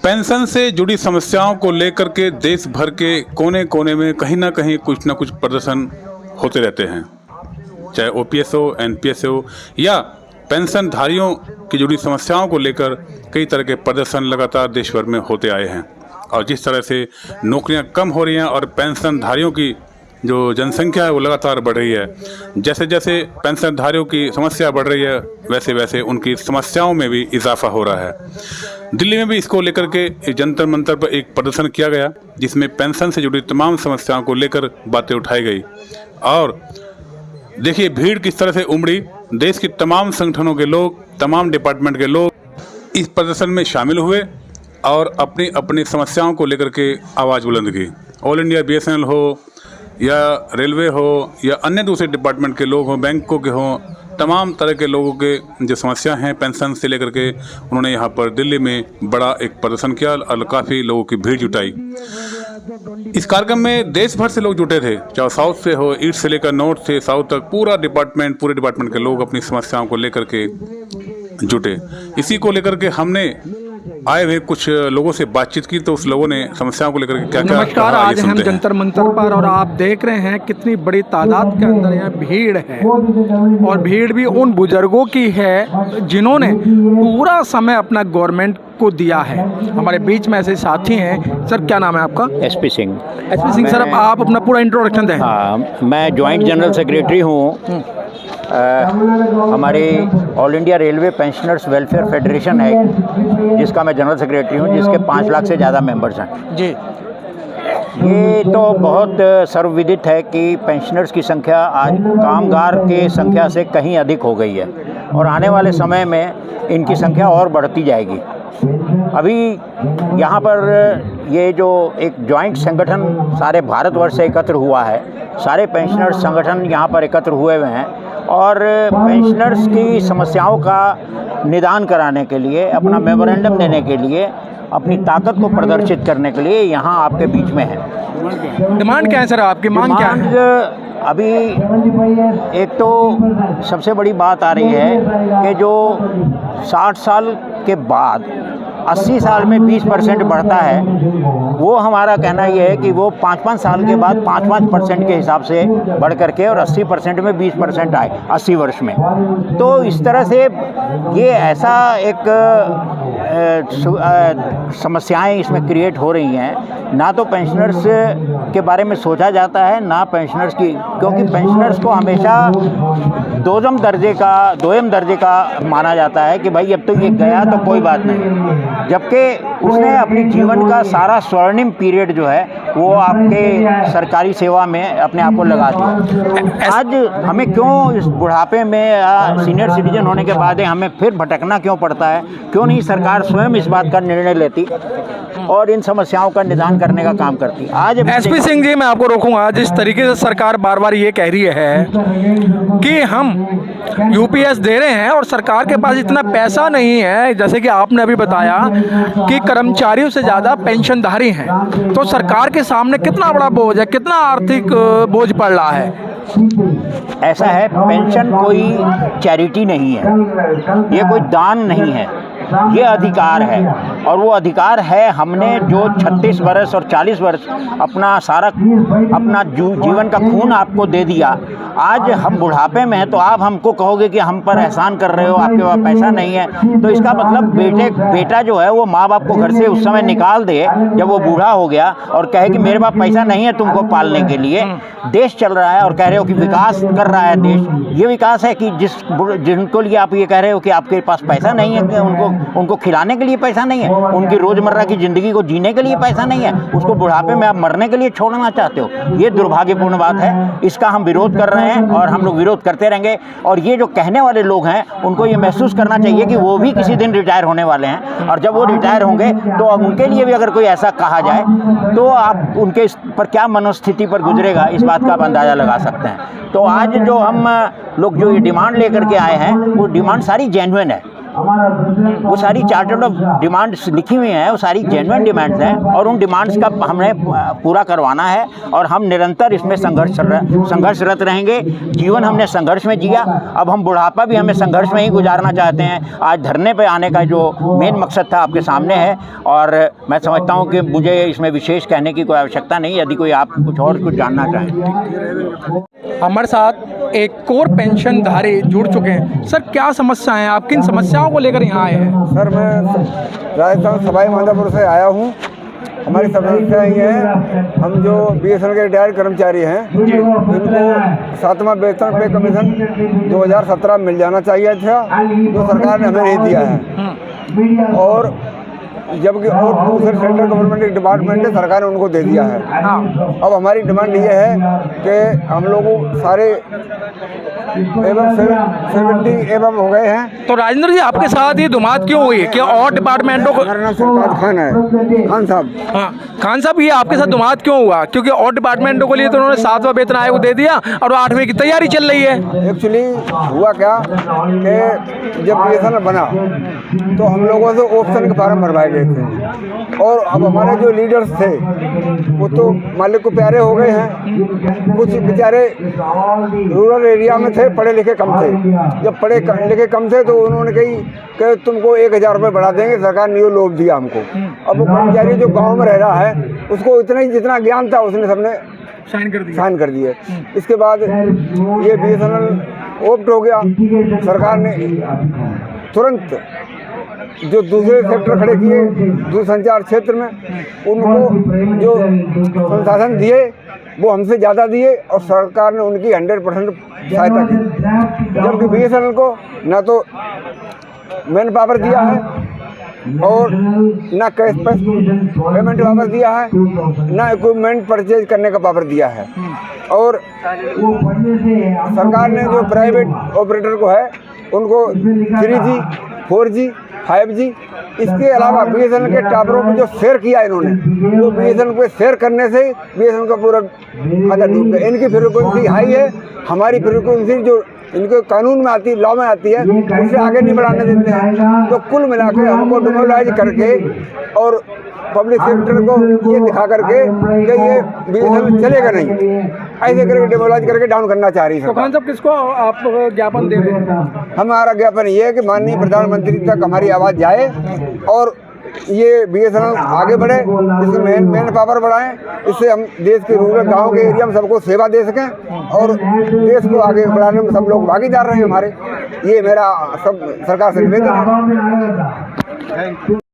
Pension से जुड़ी समस्याओं को लेकर के देश भर के कोने कोने में कहीं ना कहीं कुछ ना कुछ प्रदर्शन होते रहते हैं, चाहे ओपीएस हो, एनपीएस हो या पेंशनधारियों की जुड़ी समस्याओं को लेकर कई तरह के प्रदर्शन लगातार देश भर में होते आए हैं। और जिस तरह से नौकरियां कम हो रही हैं और पेंशनधारियों की जो जनसंख्या है वो लगातार बढ़ रही है, जैसे जैसे पेंशनधारियों की समस्या बढ़ रही है वैसे वैसे उनकी समस्याओं में भी इजाफा हो रहा है। दिल्ली में भी इसको लेकर के जंतर मंतर पर एक प्रदर्शन किया गया जिसमें पेंशन से जुड़ी तमाम समस्याओं को लेकर बातें उठाई गई। और देखिए भीड़ किस तरह से उमड़ी, देश के तमाम संगठनों के लोग, तमाम डिपार्टमेंट के लोग इस प्रदर्शन में शामिल हुए और अपनी अपनी समस्याओं को लेकर के आवाज़ बुलंद की। ऑल इंडिया बीएसएनएल हो या रेलवे हो या अन्य दूसरे डिपार्टमेंट के लोग हों, बैंकों के हों, तमाम तरह के लोगों के जो समस्या हैं पेंशन से लेकर के, उन्होंने यहाँ पर दिल्ली में बड़ा एक प्रदर्शन किया और काफ़ी लोगों की भीड़ जुटाई। इस कार्यक्रम में देश भर से लोग जुटे थे, चाहे साउथ से हो, ईस्ट से लेकर नॉर्थ से साउथ तक, पूरे डिपार्टमेंट के लोग अपनी समस्याओं को लेकर के जुटे। इसी को लेकर के हमने आए हुए कुछ लोगों से बातचीत की तो उस लोगों ने समस्याओं को लेकर क्या क्या। नमस्कार, आज हम जंतर मंतर पर और आप देख रहे हैं कितनी बड़ी तादाद के अंदर यहाँ भीड़ है और भीड़ भी उन बुजुर्गों की है जिन्होंने पूरा समय अपना गवर्नमेंट को दिया है। हमारे बीच में ऐसे साथी हैं। सर क्या नाम है आपका? SP Singh. SP Singh sir, आप अपना पूरा इंट्रोडक्शन दें। हाँ, मैं जॉइंट जनरल सेक्रेटरी हूँ। हमारी all India railway pensioners welfare federation है जिसका मैं जनरल सेक्रेटरी हूँ, जिसके 5 लाख से ज़्यादा मेंबर्स हैं जी। ये तो बहुत सर्वविदित है कि पेंशनर्स की संख्या आज कामगार की संख्या से कहीं अधिक हो गई है और आने वाले समय में इनकी संख्या और बढ़ती जाएगी। अभी यहाँ पर ये जो एक जॉइंट संगठन सारे भारतवर्ष से एकत्र हुआ है, सारे पेंशनर्स संगठन यहाँ पर एकत्र हुए हुए हैं और पेंशनर्स की समस्याओं का निदान कराने के लिए, अपना मेमोरेंडम देने के लिए, अपनी ताकत को प्रदर्शित करने के लिए यहाँ आपके बीच में है। डिमांड क्या है सर आपकी? मांग क्या है? अभी एक तो सबसे बड़ी बात आ रही है कि जो 60 साल के बाद 80 साल में 20% बढ़ता है, वो हमारा कहना ये है कि वो 5-5 साल के बाद 5-5% के हिसाब से बढ़ करके और 80% में 20% आए 80 वर्ष में। तो इस तरह से ये ऐसा एक समस्याएं इसमें क्रिएट हो रही हैं। ना तो पेंशनर्स के बारे में सोचा जाता है, ना पेंशनर्स की, क्योंकि पेंशनर्स को हमेशा दोयम दर्जे का माना जाता है कि भाई अब तो ये गया तो कोई बात नहीं, जबकि उसने अपनी जीवन का सारा स्वर्णिम पीरियड जो है वो आपके सरकारी सेवा में अपने आप को लगा दिया। आज हमें क्यों इस बुढ़ापे में या सीनियर सिटीजन होने के बाद हमें फिर भटकना क्यों पड़ता है? क्यों नहीं सरकार स्वयं इस बात का निर्णय लेती और इन समस्याओं का निदान करने का काम करती? आज एसपी सिंह जी, मैं आपको रोकूंगा। जिस तरीके से सरकार बार बार ये कह रही है कि हम यूपीएस दे रहे हैं और सरकार के पास इतना पैसा नहीं है, जैसे कि आपने अभी बताया कि कर्मचारियों से ज़्यादा पेंशनधारी हैं, तो सरकार के सामने कितना बड़ा बोझ है, कितना आर्थिक बोझ पड़ रहा है? ऐसा है, पेंशन कोई चैरिटी नहीं है, ये कोई दान नहीं है, ये अधिकार है। और वो अधिकार है हमने जो 36 वर्ष और 40 वर्ष अपना जीवन का खून आपको दे दिया। आज हम बुढ़ापे में हैं तो आप हमको कहोगे कि हम पर एहसान कर रहे हो, आपके पास पैसा नहीं है। तो इसका मतलब बेटा जो है वो माँ बाप को घर से उस समय निकाल दे जब वो बूढ़ा हो गया और कहे कि मेरे पास पैसा नहीं है तुमको पालने के लिए। देश चल रहा है और कह रहे हो कि विकास कर रहा है देश। ये विकास है कि जिनको लिए आप ये कह रहे हो कि आपके पास पैसा नहीं है, कि उनको खिलाने के लिए पैसा नहीं है, उनकी रोज़मर्रा की ज़िंदगी को जीने के लिए पैसा नहीं है, उसको बुढ़ापे में आप मरने के लिए छोड़ना चाहते हो। ये दुर्भाग्यपूर्ण बात है, इसका हम विरोध कर रहे हैं और हम लोग विरोध करते रहेंगे। और ये जो कहने वाले लोग हैं उनको ये महसूस करना चाहिए कि वो भी किसी दिन रिटायर होने वाले हैं और जब वो रिटायर होंगे तो अब उनके लिए भी अगर कोई ऐसा कहा जाए तो आप उनके इस पर क्या मनोस्थिति पर गुजरेगा, इस बात का आप अंदाज़ा लगा सकते हैं। तो आज जो हम लोग जो ये डिमांड लेकर के आए हैं वो डिमांड सारी जेन्युइन है। वो सारी चार्टर ऑफ डिमांड्स लिखी हुई हैं, वो सारी जेन्युइन डिमांड्स हैं और उन डिमांड्स का हमने पूरा करवाना है और हम निरंतर इसमें संघर्षरत रहेंगे। जीवन हमने संघर्ष में जिया, अब हम बुढ़ापा भी हमें संघर्ष में ही गुजारना चाहते हैं। आज धरने पे आने का जो मेन मकसद था आपके सामने है और मैं समझता हूँ कि मुझे इसमें विशेष कहने की कोई आवश्यकता नहीं। यदि कोई आप कुछ जानना चाहें। हमारे साथ एक और पेंशनधारी जुड़ चुके हैं। सर, क्या समस्याएं हैं, आप किन समस्याओं को लेकर यहाँ आए हैं? सर, मैं राजस्थान सवाई माधोपुर से आया हूँ। हमारी समस्या ये है, हम जो BSNL के रिटायर्ड कर्मचारी हैं, इनको 7वां वेतन पे कमीशन 2017 मिल जाना चाहिए था, जो सरकार ने हमें नहीं दिया है। और जबकि और दूसरे सेंट्रल गवर्नमेंट के डिपार्टमेंट ने सरकार ने उनको दे दिया है। अब हमारी डिमांड ये है कि हम लोगों सारे एवं 70 एवं हो गए हैं। तो राजेंद्र जी, आपके साथ ये धुमात क्यों हुई है? क्या और डिपार्टमेंटों को? हमारा नाम सुल्तान खान है, खान साहब। हाँ, खान साहब, ये आपके साथ धुमात क्यों हुआ? क्योंकि और डिपार्टमेंटों के लिए तो उन्होंने 7वां वेतन आयोग दे दिया और 8वें की तैयारी चल रही है। एक्चुअली हुआ क्या कि जब BSNL बना तो हम लोगों से ऑप्शन के फार्म भरवाए गए थे और अब हमारे जो लीडर्स थे वो तो मालिक को प्यारे हो गए हैं। कुछ बेचारे रूरल एरिया में थे, पढ़े लिखे कम थे। जब पढ़े लिखे कम थे तो उन्होंने कही कि तुमको 1000 रुपये बढ़ा देंगे, सरकार ने ये लोभ दिया हमको। अब वो कर्मचारी जो गाँव में रह रहा है उसको इतना ही जितना ज्ञान था उसने सबने साइन कर दिए। इसके बाद ये BSNL ऑप्ट हो गया। सरकार ने तुरंत जो दूसरे सेक्टर खड़े किए दूरसंचार क्षेत्र में, उनको जो संसाधन दिए वो हमसे ज़्यादा दिए और सरकार ने उनकी 100% सहायता की। जबकि BSNL को ना तो मैन पावर दिया है और ना कैश पेमेंट पावर दिया है, ना इक्विपमेंट परचेज करने का पावर दिया है। और सरकार ने जो प्राइवेट ऑपरेटर को है उनको 3G, 4G, 5G, इसके अलावा BSNL के टावरों में जो शेयर किया इन्होंने, वो BSNL को शेयर करने से BSNL का पूरा खाता डूब गया। इनकी फ्रीक्वेंसी हाई है, हमारी फ्रीक्वेंसी जो इनके कानून में आती है, लॉ में आती है, उससे आगे नहीं बढ़ाने देते हैं। तो कुल मिला के हमको डिमोलाइज करके और पब्लिक सेक्टर को ये दिखा करके कि ये BSNL चलेगा नहीं, ऐसे करके डिमोलाइज करके डाउन करना चाह रही है। तो खान साहब, किसको आप ज्ञापन दे रहे हैं? हमारा ज्ञापन ये है कि माननीय प्रधानमंत्री तक हमारी आवाज़ जाए और ये BSNL आगे बढ़े, इसमें मैन पावर बढ़ाएं, इससे हम देश के रूरल गाँव के एरिया में सबको सेवा दे सकें और देश को आगे बढ़ाने में सब लोग भागीदार रहे हमारे। ये मेरा सब सरकार से निवेदन है।